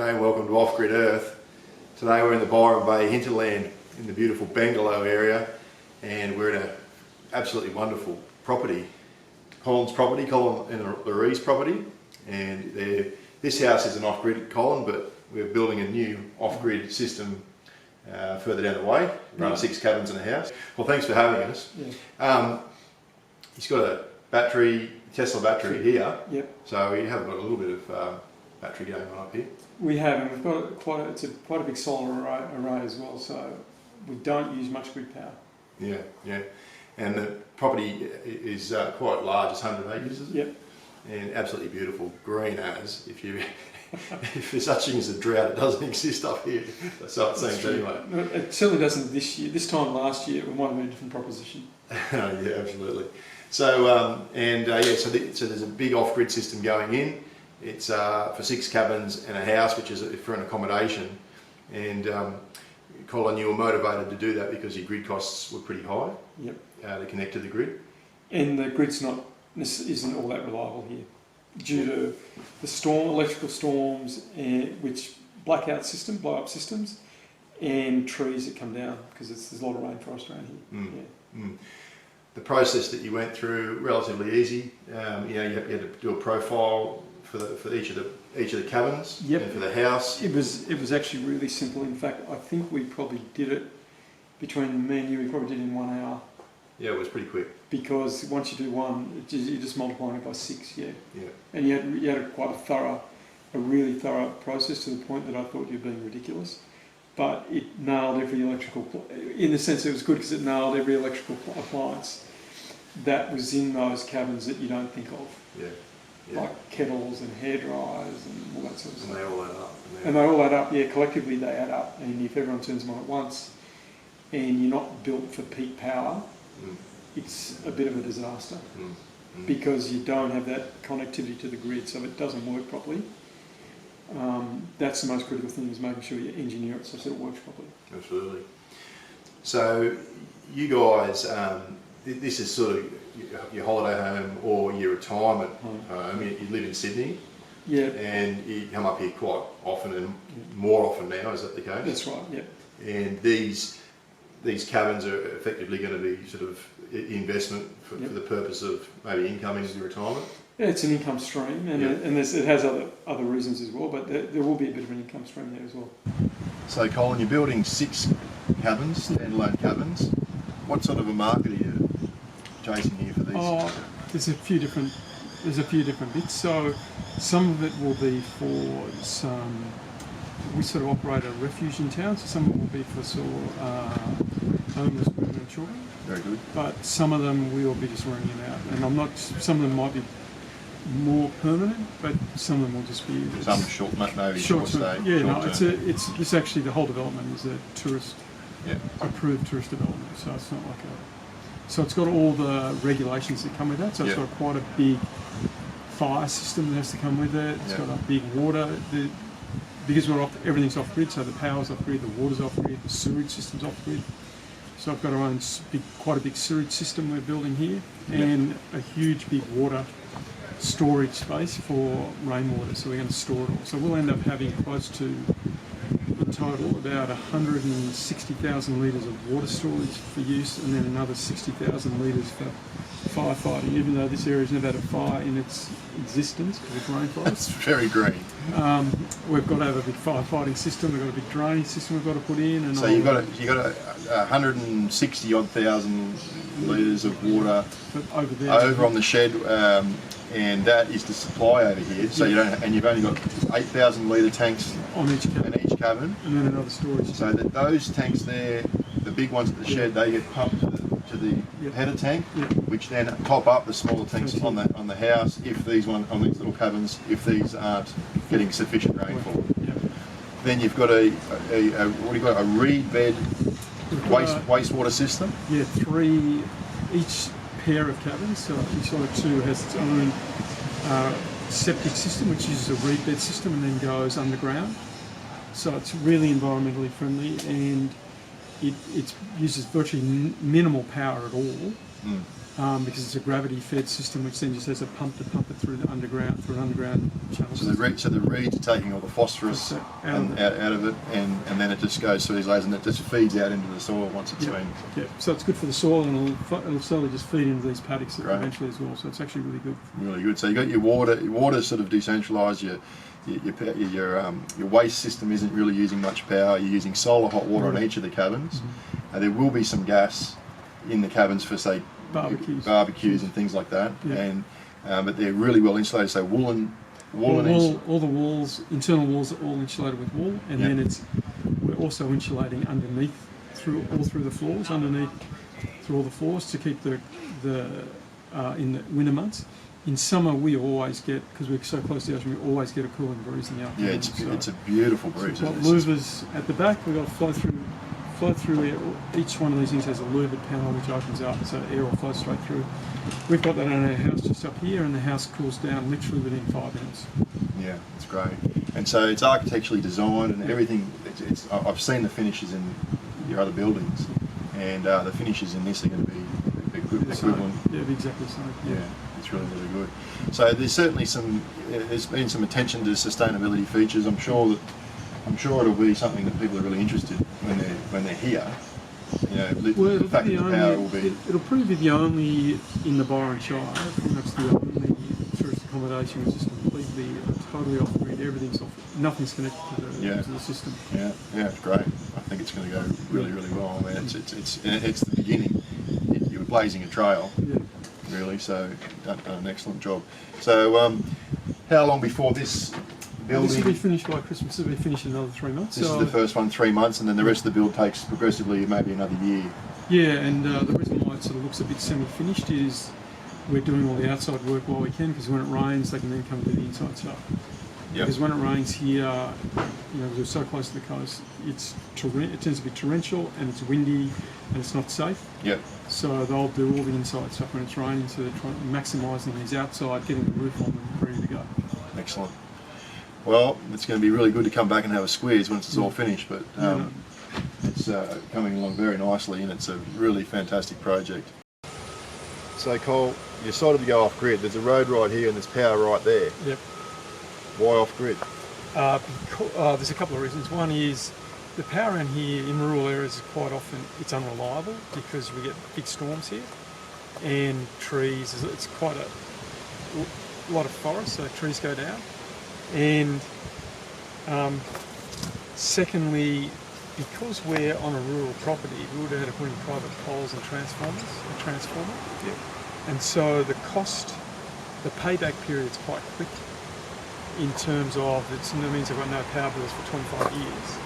G'day and welcome to Off Grid Earth. Today we're in the Byron Bay hinterland in the beautiful Bangalow area, and we're in an absolutely wonderful property. Colin and Larie's property, and this house is an off-grid, Colin, but we're building a new off-grid system further down the way, run 6 cabins in a house. Well, thanks for having us. Yeah. He's got a battery, Tesla battery here, yep. So you have got a little bit of battery going on up here. We have, and we've got quite a big solar array as well, so we don't use much grid power. Yeah, yeah. And the property is quite large, it's 100 acres, isn't it? Yep. And absolutely beautiful, green as, if there's such thing as a drought, it doesn't exist up here, so it seems anyway. It certainly doesn't this year. This time last year, it might have been a different proposition. Yeah, absolutely. So, so there's a big off-grid system going in. It's for 6 cabins and a house, which is for an accommodation. And Colin, you were motivated to do that because your grid costs were pretty high. Yep. To connect to the grid. And the grid's isn't all that reliable here due to the electrical storms, which blow up systems, and trees that come down because there's a lot of rainforest around here. Yeah. The process that you went through, relatively easy. You had to do a profile for each of the cabins. Yep. And for the house. It was actually really simple. In fact, I think we probably did it between me and you. We probably did it in 1 hour. Yeah, it was pretty quick. Because once you do one, you're just multiplying it by 6. Yeah. Yeah. And you had a really thorough process to the point that I thought you were being ridiculous. But it nailed every electrical, in the sense it was good because it nailed every electrical appliance that was in those cabins that you don't think of. Yeah. Yeah. Like kettles and hair dryers and all that sort of stuff. And they all add up. And they all add up, yeah, collectively they add up. And if everyone turns them on at once and you're not built for peak power, it's a bit of a disaster because you don't have that connectivity to the grid, so it doesn't work properly. That's the most critical thing, is making sure you engineer it so that it works properly. Absolutely. So you guys, this is sort of your holiday home or your retirement home. You live in Sydney. Yeah. And you come up here quite often, and more often now, is that the case? That's right, yeah. And these cabins are effectively going to be sort of investment for the purpose of maybe income into retirement? Yeah, it's an income stream, and it has other reasons as well, but there will be a bit of an income stream there as well. So Colin, you're building 6 cabins, standalone cabins. What sort of a market are you chasing here for these? There's a few different bits. So some of it will be for some. We sort of operate a refuge in town, so some of it will be for sort of homeless women and children. Very good. But some of them we will be just renting them out, and some of them might be more permanent, but some of them will just be some short stay. Yeah, no, it's actually the whole development is a tourist approved tourist development, so it's not like so it's got all the regulations that come with that. So it's got quite a big fire system that has to come with it. It's got a big water. Because everything's off grid, so the power's off grid, the water's off grid, the sewage system's off grid. So I've got our own quite a big sewage system we're building here, and a huge big water storage space for rainwater. So we're going to store it all. So we'll end up having close to, in total, about 160,000 litres of water storage for use, and then another 60,000 litres for firefighting, even though this area's never had a fire in its existence because it's rainforest. It's very green. We've got to have a big firefighting system. We've got a big drainage system we've got to put in. And so you've got 160 odd thousand litres of water over there, over on the shed, and that is the supply over here. So you've only got 8,000 litre tanks on each cabin, and then another storage. So that those tanks there, the big ones at the shed, they get pumped to the header tank, which then top up the smaller tanks on the house if these little cabins, if these aren't getting sufficient rainfall. Then you've got a reed bed wastewater system. Yeah, 3 each pair of cabins. So each one of 2 has its own septic system, which uses a reed bed system and then goes underground. So it's really environmentally friendly, and it uses virtually minimal power at all. Because it's a gravity-fed system, which then just has a pump to pump it through an underground channel. So the reeds are taking all the phosphorus out of it, and then it just goes through these layers, and it just feeds out into the soil once it's been. Yeah, so it's good for the soil, and it'll slowly just feed into these paddocks eventually as well. So it's actually really good. Really good. So you got your water sort of decentralised. Your waste system isn't really using much power. You're using solar hot water on each of the cabins. There will be some gas in the cabins for, say, barbecues and things like that, and but they're really well insulated. So all the walls, internal walls are all insulated with wool, and then we're also insulating underneath through the floors, through all the floors to keep the in the winter months. In summer, we always get, because we're so close to the ocean, we always get a cooling breeze in the afternoon. Yeah, it's a beautiful breeze. So we've got louvers at the back. We've got to flow through each one of these things has a louvered panel which opens up, so air will flow straight through. We've got that in our house just up here, and the house cools down literally within 5 minutes. Yeah, it's great. And so it's architecturally designed and everything. I've seen the finishes in your other buildings, and the finishes in this are going to be equivalent. Yeah, it'll be exactly the same. Yeah, it's really, really good. So there's certainly there's been some attention to sustainability features. I'm sure it'll be something that people are really interested when they're here. You know, the fact that the power will be. It'll probably be the only in the Byron Shire. Pretty much the only tourist accommodation which is completely, totally off grid. Everything's off. Nothing's connected to the system. Yeah, it's great. I think it's going to go really, really well. I mean, it's the beginning. You were blazing a trail. Yeah. Really. So done an excellent job. So how long before this building? This will be finished by Christmas. This will be finished in another 3 months. This is the first one, 3 months, and then the rest of the build takes progressively maybe another year. Yeah, and the reason why it sort of looks a bit semi-finished is we're doing all the outside work while we can, because when it rains, they can then come do the inside stuff. Yep. Because when it rains here, we're so close to the coast, it tends to be torrential and it's windy and it's not safe. Yep. So they'll do all the inside stuff when it's raining, so they're trying maximising these outside, getting the roof on them ready to go. Excellent. Well, it's going to be really good to come back and have a squeeze once it's all finished, but it's coming along very nicely, and it's a really fantastic project. So Cole, you decided to go off grid. There's a road right here and there's power right there. Yep. Why off grid? There's a couple of reasons. One is the power in here in rural areas is quite often it's unreliable because we get big storms here and trees. It's quite a lot of forest, so trees go down. And secondly, because we're on a rural property, we would have had to put in private poles and a transformer. Yeah. And so the payback period is quite quick in terms of, it means I've got no power bills for 25 years.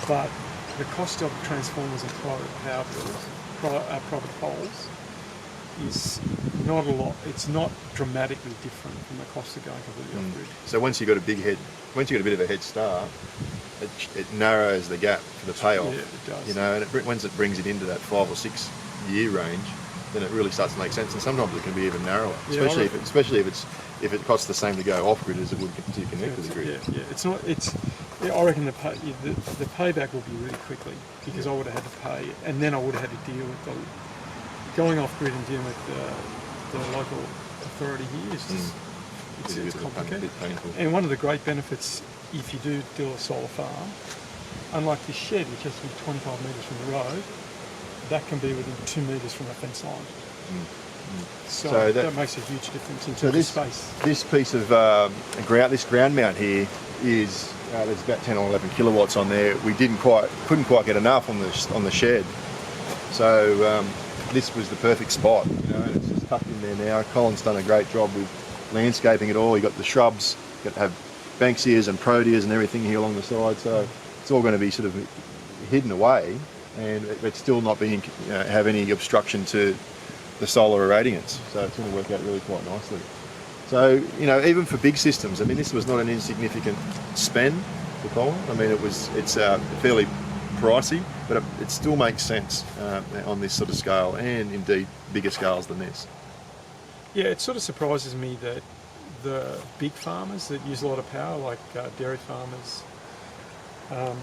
But the cost of transformers and private power bills, private poles, is not a lot. It's not dramatically different from the cost of going completely off grid. So once you've got a bit of a head start, it narrows the gap for the payoff. Yeah, it does. You know, and once it brings it into that 5 or 6 year range, then it really starts to make sense. And sometimes it can be even narrower, especially if it costs the same to go off grid as it would to connect to the grid. Yeah. It's not. I reckon the payback will be really quickly because I would have had to pay, and then I would have had to deal with going off grid and dealing with the local authority here. It's just it's complicated. Painful. And one of the great benefits, if you do a solar farm, unlike this shed, which has to be 25 metres from the road, that can be within 2 metres from the fence line. So that makes a huge difference in terms of space. This piece of this ground mount here is there's about 10 or 11 kilowatts on there. We couldn't quite get enough on the shed. So this was the perfect spot. You know, it's just tucked in there now. Colin's done a great job with landscaping it all. You got the shrubs, you got to have banksias and proteas and everything here along the side. So it's all going to be sort of hidden away, and it's still not being have any obstruction to the solar irradiance. So it's going to work out really quite nicely. So, even for big systems, I mean, this was not an insignificant spend for Colin. I mean, it's fairly pricey, but it still makes sense on this sort of scale, and indeed bigger scales than this. Yeah, it sort of surprises me that the big farmers that use a lot of power, like dairy farmers,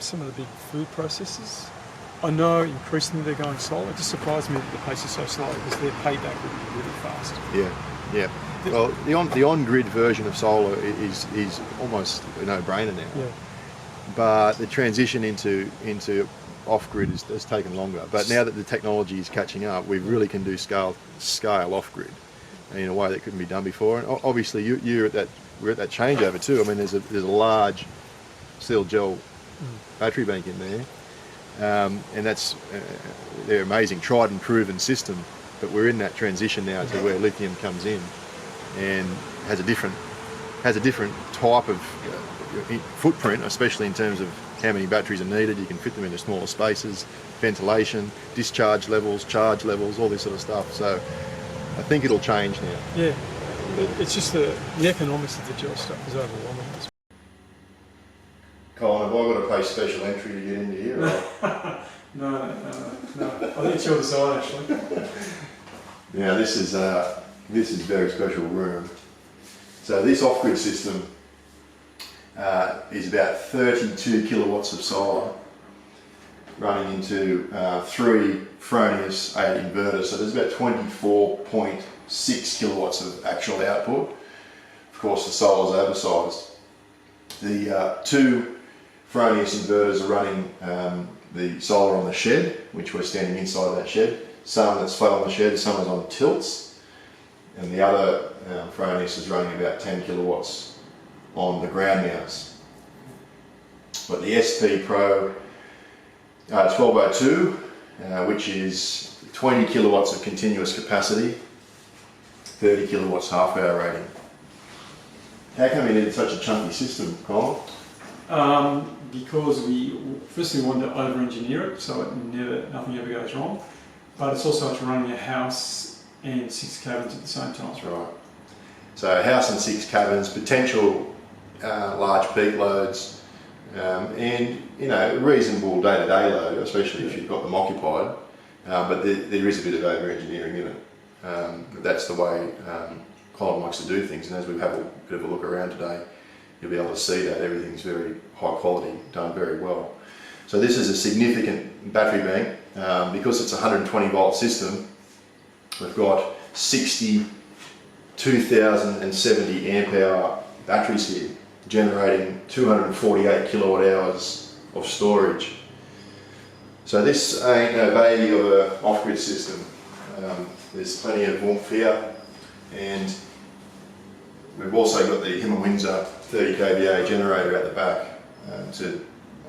some of the big food processors, I know increasingly they're going solar. It just surprised me that the pace is so slow because their payback would be really fast. Yeah. Well, the on-grid version of solar is almost a no-brainer now. Yeah. But the transition into off-grid has taken longer. But now that the technology is catching up, we really can do scale off-grid in a way that couldn't be done before. And obviously, we're at that changeover too. I mean, there's a large steel gel battery bank in there, and that's they're amazing, tried and proven system. But we're in that transition now to where lithium comes in and has a different type of footprint, especially in terms of how many batteries are needed. You can fit them into smaller spaces, ventilation, discharge levels, charge levels, all this sort of stuff. So I think it'll change now. Yeah, it's just the economics of the gel stuff is overwhelming. Colin, have I got to pay special entry to get into here? Or? No. I think it's your design actually. Now this is very special room. So this off-grid system is about 32 kilowatts of solar running into 3 Fronius 8 inverters. So there's about 24.6 kilowatts of actual output. Of course, the solar's oversized. The 2 Fronius inverters are running the solar on the shed, which we're standing inside that shed. Some that's flat on the shed, some is on tilts, and the other Fronius is running about 10 kilowatts on the ground mounts. But the SP Pro 1202, which is 20 kilowatts of continuous capacity, 30 kilowatts half-hour rating. How come you need such a chunky system, Colin? Because we wanted to over-engineer it so nothing ever goes wrong. But it's also running a house and 6 cabins at the same time. That's right. So a house and 6 cabins, potential large peak loads, and reasonable day-to-day load, especially if you've got them occupied. But there is a bit of over-engineering in it. That's the way Colin likes to do things, and as we have a bit of a look around today, you'll be able to see that everything's very high quality, done very well. So this is a significant battery bank. Because it's a 120 volt system, we've got 62,070 amp hour batteries here, generating 248 kilowatt hours of storage. So this ain't no baby of an off-grid system. There's plenty of warmth here, and we've also got the Himmer Windsor 30 kVA generator at the back to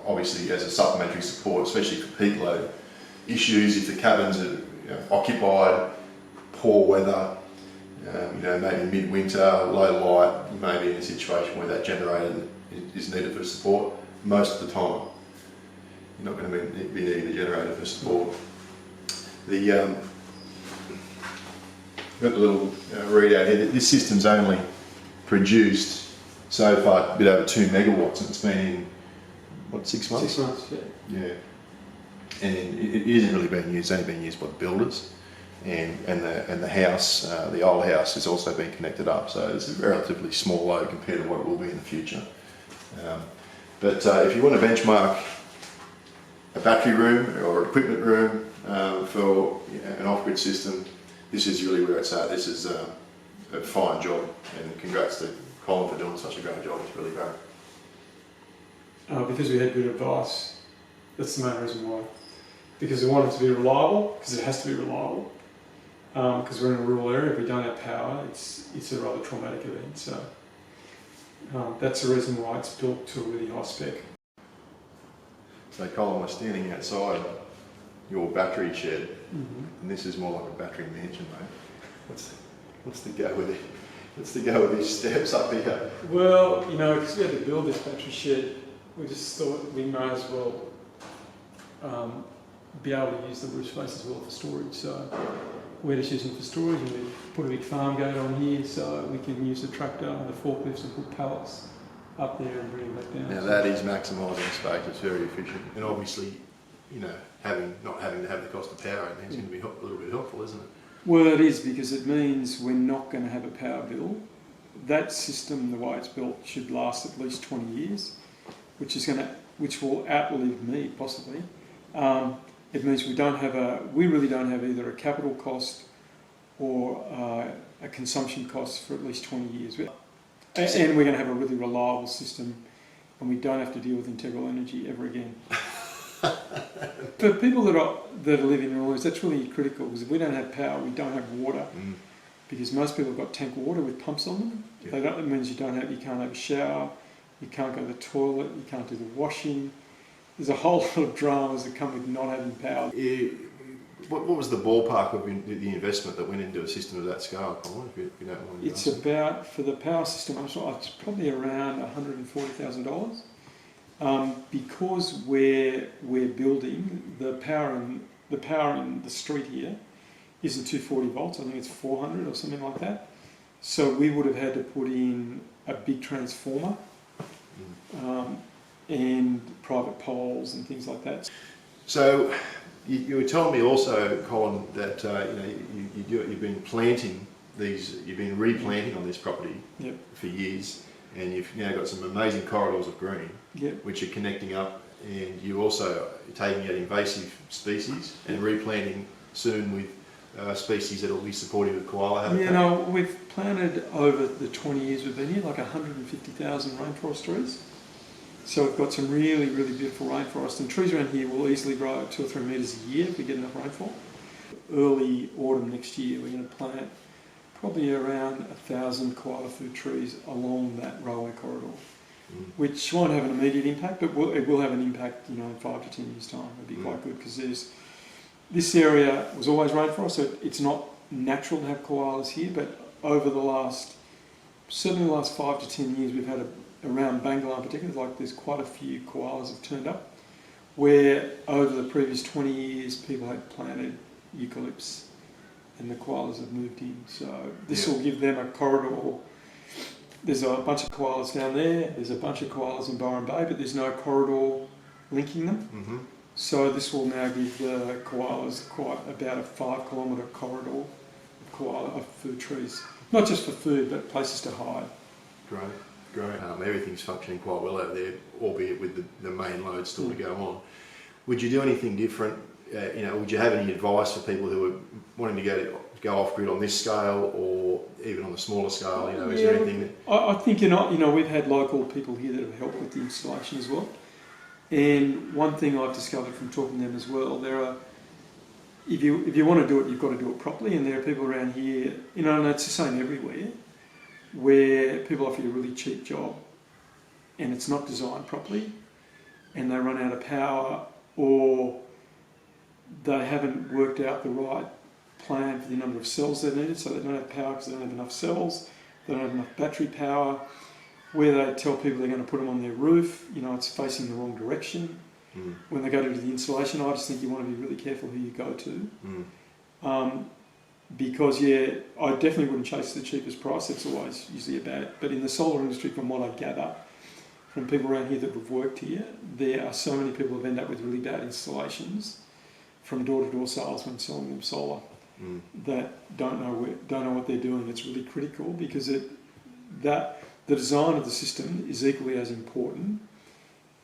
obviously as a supplementary support, especially for peak load issues. If the cabins are occupied, poor weather, maybe midwinter, low light, you may be in a situation where that generator is needed for support. Most of the time, you're not going to be needing the generator for support. Got the little readout here. This system's only produced so far a bit over 2 megawatts, and it's been in 6 months? 6 months, yeah. And it isn't really being used. It's only being used by the builders, and the house, the old house, has also been connected up. So it's a relatively small load compared to what it will be in the future. But if you want to benchmark a battery room or equipment room for an off-grid system, this is really where it's at. This is a fine job, and congrats to Colin for doing such a great job. It's really great. Because we had good advice. That's the main reason why. Because we want it to be reliable, because it has to be reliable. Because we're in a rural area, if we don't have power, it's a rather traumatic event. So that's the reason why it's built to a really high spec. So Colin, we're standing outside your battery shed, and this is more like a battery mansion, mate. What's the go with it? What's the go with these steps up here? Well, because we had to build this battery shed, we just thought we may as well be able to use the roof space as well for storage. So we're just using it for storage, and we put a big farm gate on here so we can use the tractor and the forklifts and put pallets up there and bring it back down. Now that is maximising space. It's very efficient, and obviously, not having to have the cost of power, it's going to be a little bit helpful, isn't it? Well, it is, because it means we're not going to have a power bill. That system, the way it's built, should last at least 20 years, which will outlive me possibly. it means we really don't have either a capital cost or a consumption cost for at least 20 years. And we're going to have a really reliable system, and we don't have to deal with integral energy ever again. For people that live in rural areas, that's really critical, because if we don't have power, we don't have water. Because most people have got tank water with pumps on them. Yeah. That means you can't have a shower, you can't go to the toilet, you can't do the washing. There's a whole lot of dramas that come with not having power. What was the ballpark of the investment that went into a system of that scale, Colin, if you don't mind? It's about, for the power system, it's probably around $140,000. Because we're building the power in the street here isn't 240 volts. I think it's 400 or something like that. So we would have had to put in a big transformer and private poles and things like that. So you were telling me also, Colin, that you've been replanting on this property for years, and you've now got some amazing corridors of green, which are connecting up, and you also are taking out invasive species and replanting soon with species that will be supportive of koala habitat. Yeah, no, we've planted over the 20 years we've been here like 150,000 rainforest trees. So we've got some really, really beautiful rainforest, and trees around here will easily grow 2 or 3 metres a year if we get enough rainfall. Early autumn next year, we're going to plant probably around 1,000 koala food trees along that railway corridor, which won't have an immediate impact, but it will have an impact, in 5 to 10 years' time. It'll be quite good, because this area was always rainforest, so it's not natural to have koalas here, but over certainly the last 5 to 10 years, we've had around Bangala in particular, there's quite a few koalas have turned up, where over the previous 20 years, people had planted eucalypts, and the koalas have moved in. So this will give them a corridor. There's a bunch of koalas down there, there's a bunch of koalas in Byron Bay, but there's no corridor linking them. So this will now give the koalas about a 5 kilometre corridor of food trees. Not just for food, but places to hide. Great. Everything's functioning quite well out there, albeit with the main load still to go on. Would you do anything different? Would you have any advice for people who are wanting to go off grid on this scale, or even on the smaller scale? Is there anything that... I think we've had local people here that have helped with the installation as well. And one thing I've discovered from talking to them as well, if you want to do it, you've got to do it properly. And there are people around here, and it's the same everywhere, where people offer you a really cheap job and it's not designed properly, and they run out of power, or they haven't worked out the right plan for the number of cells they needed, so they don't have power because they don't have enough cells, they don't have enough battery power. Where they tell people they're going to put them on their roof, it's facing the wrong direction. When they go to do the installation, I just think you want to be really careful who you go to. Because, I definitely wouldn't chase the cheapest price. It's always usually a bad. But in the solar industry, from what I gather from people around here that have worked here, there are so many people who have ended up with really bad installations from door-to-door salesmen selling them solar that don't know what they're doing. It's really critical, because the design of the system is equally as important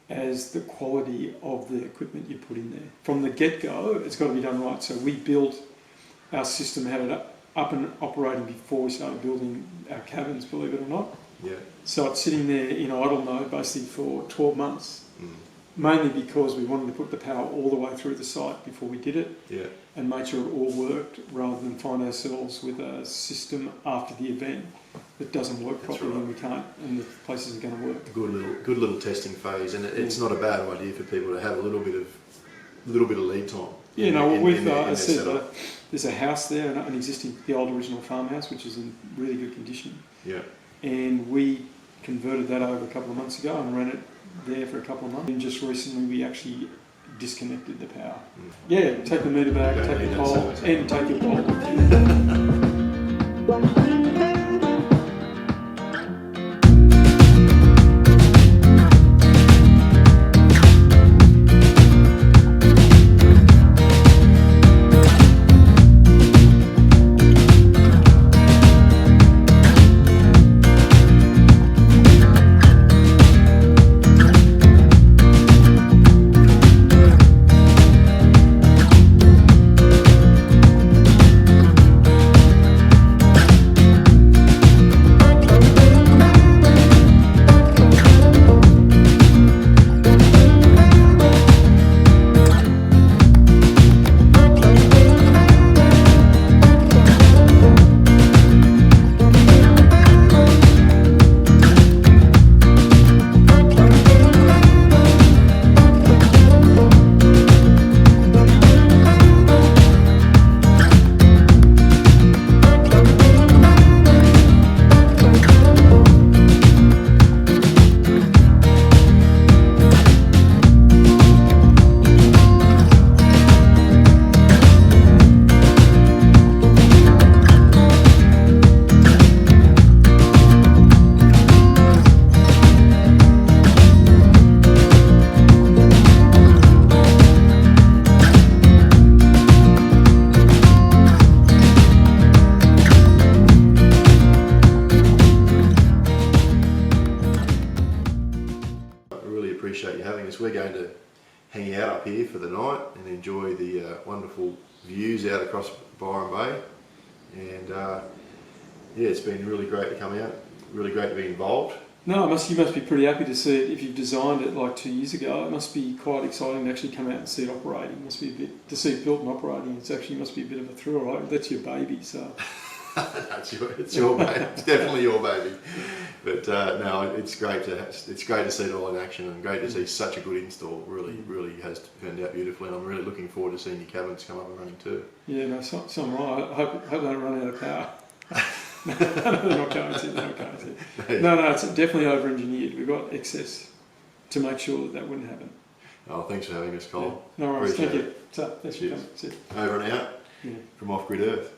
as the quality of the equipment you put in there. From the get-go, it's got to be done right. So we built our system, had it up and operating before we started building our cabins, believe it or not. So it's sitting there in idle mode basically for 12 months, mainly because we wanted to put the power all the way through the site before we did it, and make sure it all worked, rather than find ourselves with a system after the event that doesn't work properly, and we can't, and the place isn't going to work. Good little testing phase, and it's not a bad idea for people to have a little bit of lead time. There's a house there, an existing, the old original farmhouse, which is in really good condition. And we converted that over a couple of months ago and ran it there for a couple of months. And just recently we actually disconnected the power. Take the meter back, take the pole, and take your pole with you. hang out up here for the night and enjoy the wonderful views out across Byron Bay. And yeah, it's been really great to come out, really great to be involved. No, you must be pretty happy to see it. If you've designed it like 2 years ago, it must be quite exciting to actually come out and see it operating. It must be a bit, to see it built and operating. It's actually must be a bit of a thrill, right? That's your baby, so. It's your baby. It's definitely your baby. But no, it's great to see it all in action, and great to see such a good install. Really has turned out beautifully, and I'm really looking forward to seeing your cabins come up and running too. Yeah, no, so am I. I hope they don't run out of power. No, they're not going to. They're not going to. No, it's definitely over-engineered. We've got excess to make sure that wouldn't happen. Oh, thanks for having us, Cole. Yeah. No worries. Appreciate Thank you. it. So, thanks for coming. See you. Over and out Yeah. from Off Grid Earth.